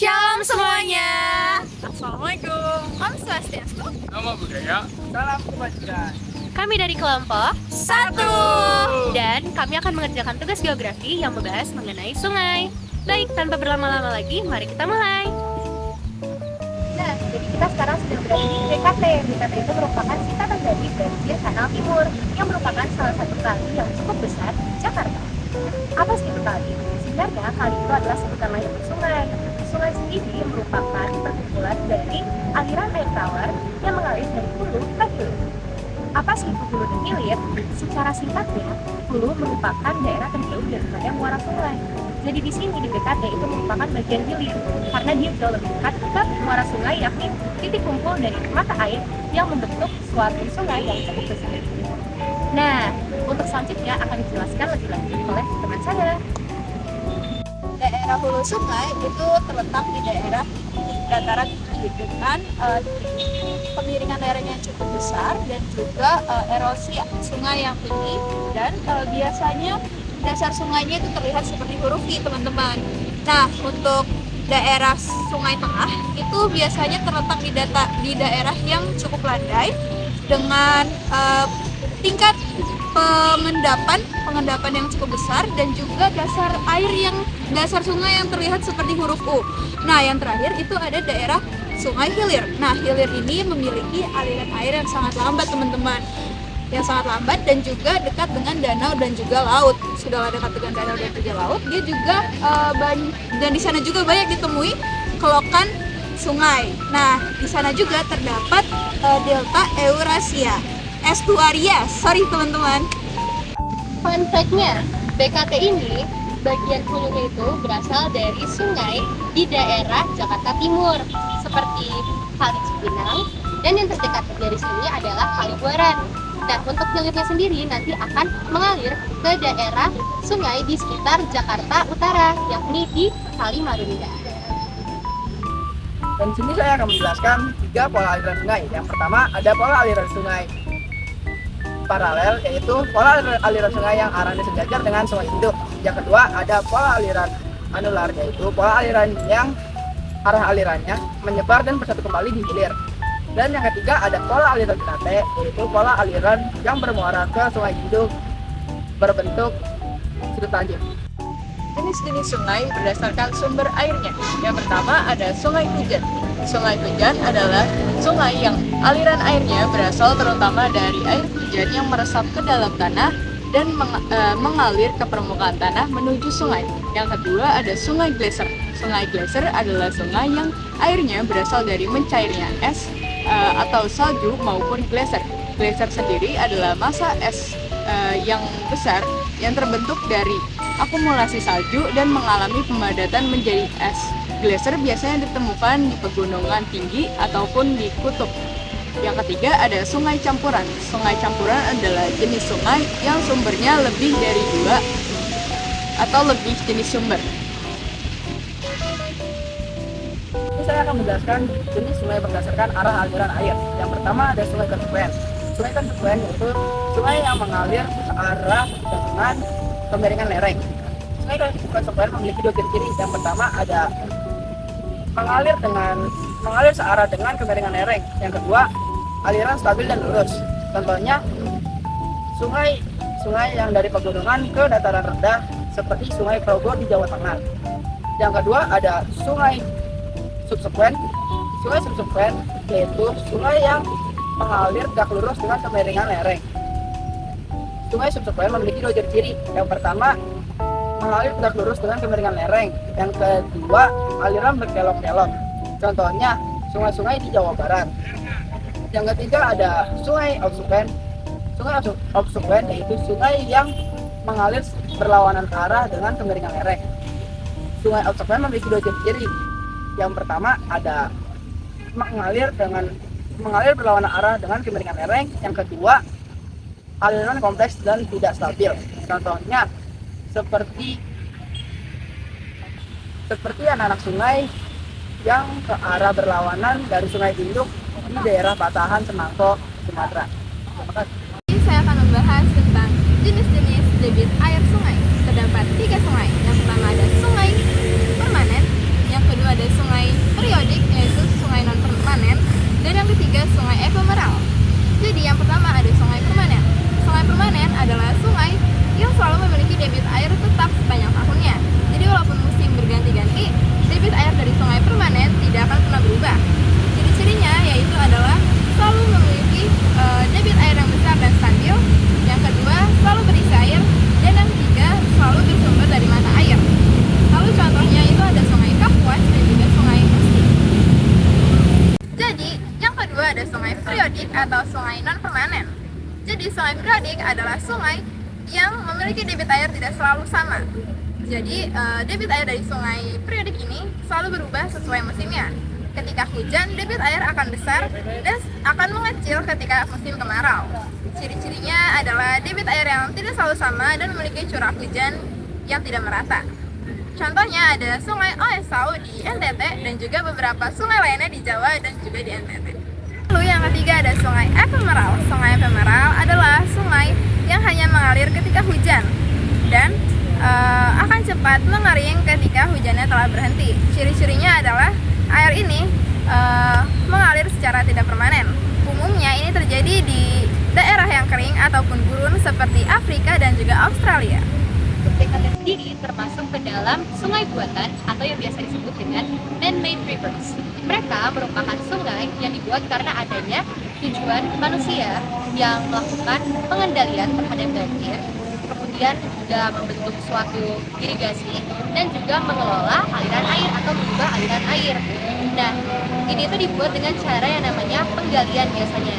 Shalom semuanya. Assalamualaikum. Om Swastiastu. Nama budaya. Salam kebajikan. Kami dari kelompok 1 dan kami akan mengerjakan tugas geografi yang membahas mengenai sungai. Baik, tanpa berlama-lama lagi, mari kita mulai. Nah, jadi kita sekarang sudah berada di BKT. BKT itu merupakan singkatan dari Banjir Kanal Timur yang merupakan salah satu kali yang cukup besar di Jakarta. Apa sih itu kali? Sebenarnya kali itu adalah sebutan lain untuk sungai. Sungai sendiri merupakan perkumpulan dari aliran air tawar yang mengalir dari hulu ke hilir. Apa sih itu hulu dan hilir? Secara singkatnya, hulu merupakan daerah terjauh daripada muara sungai. Jadi di sini di BKT itu merupakan bagian hilir karena dia jauh lebih dekat ke muara sungai, yakni titik kumpul dari mata air yang membentuk suatu sungai yang cukup besar. Nah, untuk selanjutnya akan dijelaskan lebih lanjut oleh teman saya. Daerah hulu sungai itu terletak di daerah dataran dengan kemiringan lereng yang cukup besar dan juga erosi sungai yang tinggi, dan biasanya dasar sungainya itu terlihat seperti huruf I, teman-teman. Nah, untuk daerah sungai tengah itu biasanya terletak di daerah yang cukup landai dengan tingkat pengendapan yang cukup besar dan juga dasar sungai yang terlihat seperti huruf U. Nah, yang terakhir itu ada daerah sungai hilir. Nah, hilir ini memiliki aliran air yang sangat lambat, teman-teman. Yang sangat lambat dan juga dekat dengan danau dan juga laut. Sudah dekat dengan danau dan juga laut, dia juga dan di sana juga banyak ditemui kelokan sungai. Nah, di sana juga terdapat delta Eurasia. Estuaria, sorry teman-teman. Fun fact-nya, BKT ini bagian hulunya itu berasal dari sungai di daerah Jakarta Timur seperti Kali Cipinang, dan yang terdekat dari sini adalah Kali Buaran. Nah, untuk hilirnya sendiri nanti akan mengalir ke daerah sungai di sekitar Jakarta Utara, yakni di Kali Marunda. Dan di sini saya akan menjelaskan 3 pola aliran sungai. Yang pertama ada pola aliran sungai paralel, yaitu pola aliran sungai yang arahnya sejajar dengan sungai induk. Yang kedua ada pola aliran anular, yaitu pola aliran yang arah alirannya menyebar dan bersatu kembali di hilir. Dan yang ketiga ada pola aliran BKT, yaitu pola aliran yang bermuara ke sungai induk berbentuk sudut lanjut. Jenis-jenis sungai berdasarkan sumber airnya. Yang pertama ada sungai hujan. Sungai hujan adalah sungai yang aliran airnya berasal terutama dari air hujan yang meresap ke dalam tanah dan mengalir ke permukaan tanah menuju sungai. Yang kedua ada sungai glacier. Sungai glacier adalah sungai yang airnya berasal dari mencairnya es atau salju maupun glacier. Glacier sendiri adalah massa es yang besar yang terbentuk dari akumulasi salju dan mengalami pemadatan menjadi es. Glacier biasanya ditemukan di pegunungan tinggi ataupun di kutub. Yang ketiga ada sungai campuran. Sungai campuran adalah jenis sungai yang sumbernya lebih dari 2 atau lebih jenis sumber. Ini saya akan menjelaskan jenis sungai berdasarkan arah aliran air. Yang pertama ada sungai konsekuen. Sungai konsekuen yaitu sungai yang mengalir searah dengan kemiringan lereng. Sungai konsekuen memiliki 2 ciri-ciri. Yang pertama ada mengalir searah dengan kemiringan lereng. Yang kedua, aliran stabil dan lurus. Contohnya sungai yang dari pegunungan ke dataran rendah seperti Sungai Progo di Jawa Tengah. Yang kedua ada sungai subsekuen. Sungai subsekuen yaitu sungai yang mengalir tegak lurus dengan kemiringan lereng. Sungai subsekuen memiliki 2 ciri-ciri. Yang pertama, mengalir tegak lurus dengan kemiringan lereng. Yang kedua, aliran berkelok-kelok. Contohnya sungai-sungai di Jawa Barat. Yang ketiga ada sungai obstrukuen. Sungai obstrukuen yaitu sungai yang mengalir berlawanan arah dengan kemiringan lereng. Sungai obstrukuen memiliki 2 ciri-ciri. Yang pertama ada mengalir berlawanan arah dengan kemiringan lereng. Yang kedua, aliran kompleks dan tidak stabil. Contohnya seperti anak-anak sungai yang ke arah berlawanan dari Sungai Induk di daerah Patahan, Semangko, Sumatera. Terima kasih. Ini saya akan membahas tentang jenis-jenis debit air sungai. Terdapat 3 sungai. Yang pertama ada sungai permanen, yang kedua ada sungai Jadi sungai periodik adalah sungai yang memiliki debit air tidak selalu sama. Jadi debit air dari sungai periodik ini selalu berubah sesuai musimnya. Ketika hujan, debit air akan besar dan akan mengecil ketika musim kemarau. Ciri-cirinya adalah debit air yang tidak selalu sama dan memiliki curah hujan yang tidak merata. Contohnya ada sungai Oesau di NTT dan juga beberapa sungai lainnya di Jawa dan juga di NTT. Lalu yang ketiga ada sungai ephemeral. Sungai ephemeral adalah sungai yang hanya mengalir ketika hujan dan akan cepat mengering ketika hujannya telah berhenti. Ciri-cirinya adalah air ini mengalir secara tidak permanen. Umumnya ini terjadi di daerah yang kering ataupun gurun seperti Afrika dan juga Australia. BKT sendiri termasuk ke dalam sungai buatan atau yang biasa disebut dengan man-made rivers. Mereka merupakan sungai yang dibuat karena adanya tujuan manusia yang melakukan pengendalian terhadap banjir, kemudian juga membentuk suatu irigasi dan juga mengelola aliran air atau mengubah aliran air. Nah, ini tuh dibuat dengan cara yang namanya penggalian biasanya.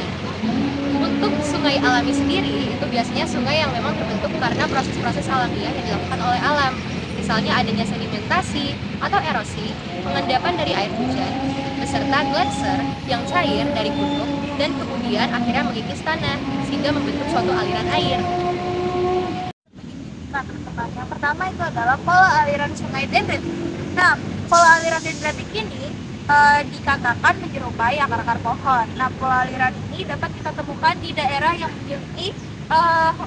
Untuk sungai alami sendiri, itu biasanya sungai yang memang terbentuk karena proses-proses alamiah yang dilakukan oleh alam. Misalnya adanya sedimentasi atau erosi, pengendapan dari air hujan, beserta gletser yang cair dari gunung dan kemudian akhirnya mengikis tanah sehingga membentuk suatu aliran air. Nah, teman-teman, yang pertama itu adalah pola aliran sungai dendritik. Nah, pola aliran dendritik ini dikatakan menyerupai akar-akar pohon. Nah, pola aliran ini dapat kita temukan di daerah yang memiliki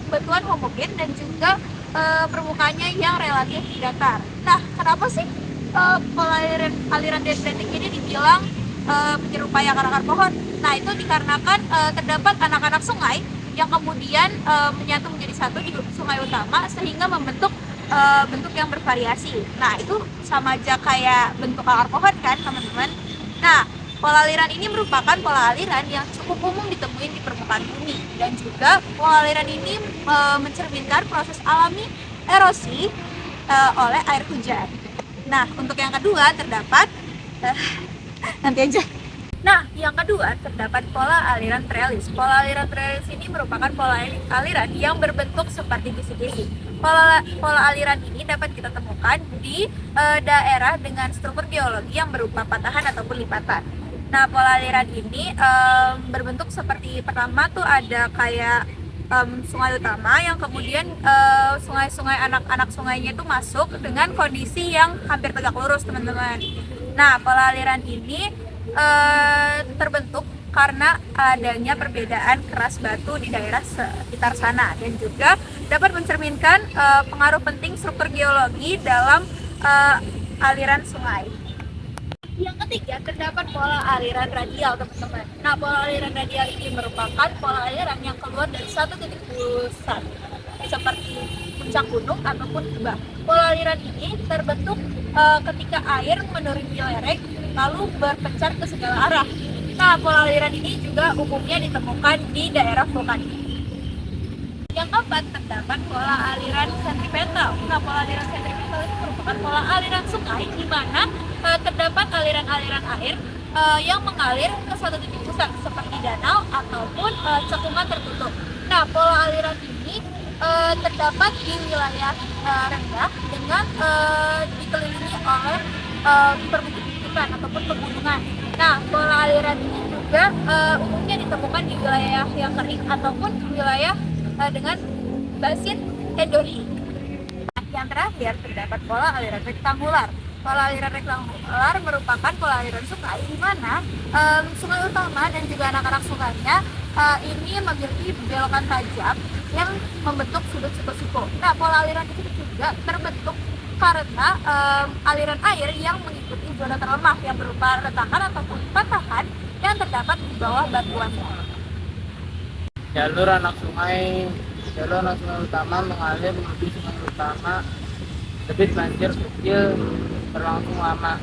batuan homogen dan juga permukaannya yang relatif datar. Nah, kenapa sih pola aliran dendritik ini dibilang menyerupai akar-akar pohon? Nah, itu dikarenakan terdapat anak-anak sungai yang kemudian menyatu menjadi satu di sungai utama sehingga membentuk bentuk yang bervariasi. Nah, itu sama aja kayak bentuk akar pohon kan, teman-teman. Nah, pola aliran ini merupakan pola aliran yang cukup umum ditemui di permukaan bumi dan juga pola aliran ini mencerminkan proses alami erosi oleh air hujan. Nah, untuk yang kedua terdapat nanti aja. Nah, yang kedua terdapat pola aliran trellis. Pola aliran trellis ini merupakan pola aliran yang berbentuk seperti kisi-kisi. Pola aliran ini dapat kita temukan di daerah dengan struktur geologi yang berupa patahan ataupun lipatan. Nah, pola aliran ini berbentuk seperti pertama tuh ada kayak sungai utama yang kemudian sungai-sungai anak-anak sungainya itu masuk dengan kondisi yang hampir tegak lurus, teman-teman. Nah, pola aliran ini terbentuk karena adanya perbedaan keras batu di daerah sekitar sana dan juga dapat mencerminkan pengaruh penting struktur geologi dalam aliran sungai. Yang ketiga terdapat pola aliran radial, teman-teman. Nah, pola aliran radial ini merupakan pola aliran yang keluar dari satu titik pusat seperti puncak gunung ataupun kubah. Pola aliran ini terbentuk ketika air menuruni lereng lalu berpencar ke segala arah. Nah, pola aliran ini juga umumnya ditemukan di daerah vulkanik. Yang keempat terdapat pola aliran sentripetal. Nah, pola aliran sentripetal itu merupakan pola aliran sungai di mana terdapat aliran-aliran air yang mengalir ke suatu titik pusat seperti danau ataupun cekungan tertutup. Nah, pola aliran ini terdapat di wilayah rendah dengan dikelilingi oleh perbukitan ataupun pegunungan. Nah, pola aliran ini juga umumnya ditemukan di wilayah yang kering ataupun wilayah dengan basin endorhik. Nah, yang terakhir terdapat pola aliran rektangular. Pola aliran rektangular merupakan pola aliran sungai di mana sungai utama dan juga anak-anak sungainya ini memiliki belokan tajam yang membentuk sudut siku. Nah, pola aliran ini juga terbentuk karena aliran air yang mengikuti zona terlemah yang berupa retakan ataupun patahan yang terdapat di bawah batuan. Jalur anak sungai utama mengalir menuju sungai utama. Debit banjir kecil berlangsung lama.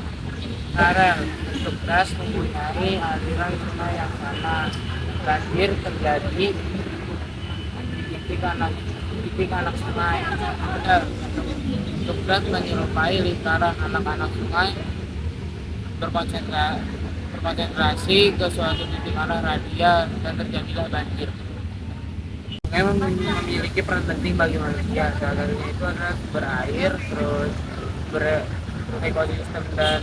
Karel bentuk das mempunyai aliran sungai yang sama. Banjir terjadi di titik anak sungai. Bentuk das menyerupai lingkaran anak-anak sungai berkonsentrasi ke suatu titik arah radial dan terjadilah banjir. Sungai memiliki peran penting bagi manusia. Salah satunya itu adalah sumber air, terus sumber ekosistem dan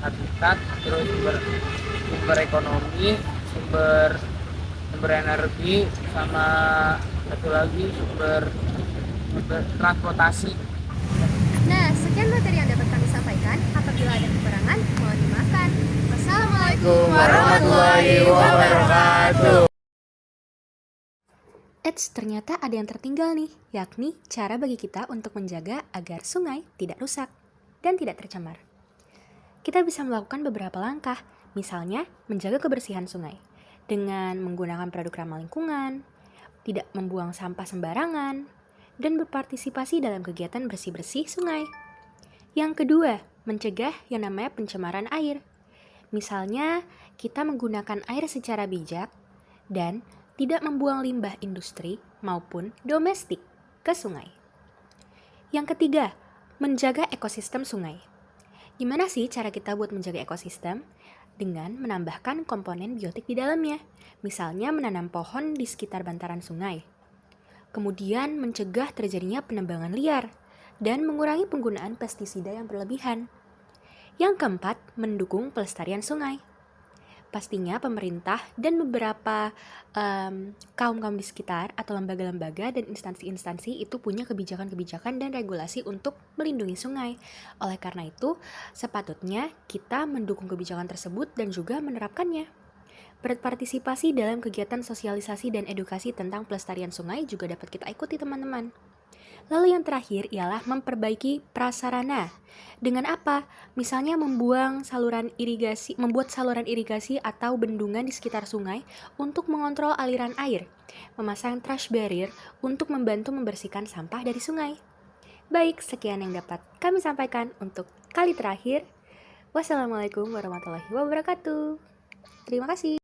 habitat, terus sumber ekonomi, sumber sumber energi, sama satu lagi sumber transportasi. Nah, sekian materi yang dapat kami sampaikan. Apabila ada kekurangan, mohon dimaafkan. Wassalamualaikum warahmatullahi wabarakatuh. Eits, ternyata ada yang tertinggal nih, yakni cara bagi kita untuk menjaga agar sungai tidak rusak dan tidak tercemar. Kita bisa melakukan beberapa langkah, misalnya menjaga kebersihan sungai dengan menggunakan produk ramah lingkungan, tidak membuang sampah sembarangan, dan berpartisipasi dalam kegiatan bersih-bersih sungai. Yang kedua, mencegah yang namanya pencemaran air. Misalnya, kita menggunakan air secara bijak dan tidak membuang limbah industri maupun domestik ke sungai. Yang ketiga, menjaga ekosistem sungai. Gimana sih cara kita buat menjaga ekosistem? Dengan menambahkan komponen biotik di dalamnya, misalnya menanam pohon di sekitar bantaran sungai. Kemudian mencegah terjadinya penebangan liar dan mengurangi penggunaan pestisida yang berlebihan. Yang keempat, mendukung pelestarian sungai. Pastinya pemerintah dan beberapa kaum-kaum di sekitar atau lembaga-lembaga dan instansi-instansi itu punya kebijakan-kebijakan dan regulasi untuk melindungi sungai. Oleh karena itu, sepatutnya kita mendukung kebijakan tersebut dan juga menerapkannya. Berpartisipasi dalam kegiatan sosialisasi dan edukasi tentang pelestarian sungai juga dapat kita ikuti, teman-teman. Lalu yang terakhir ialah memperbaiki prasarana. Dengan apa? Misalnya membuat saluran irigasi atau bendungan di sekitar sungai untuk mengontrol aliran air, memasang trash barrier untuk membantu membersihkan sampah dari sungai. Baik, sekian yang dapat kami sampaikan untuk kali terakhir. Wassalamualaikum warahmatullahi wabarakatuh. Terima kasih.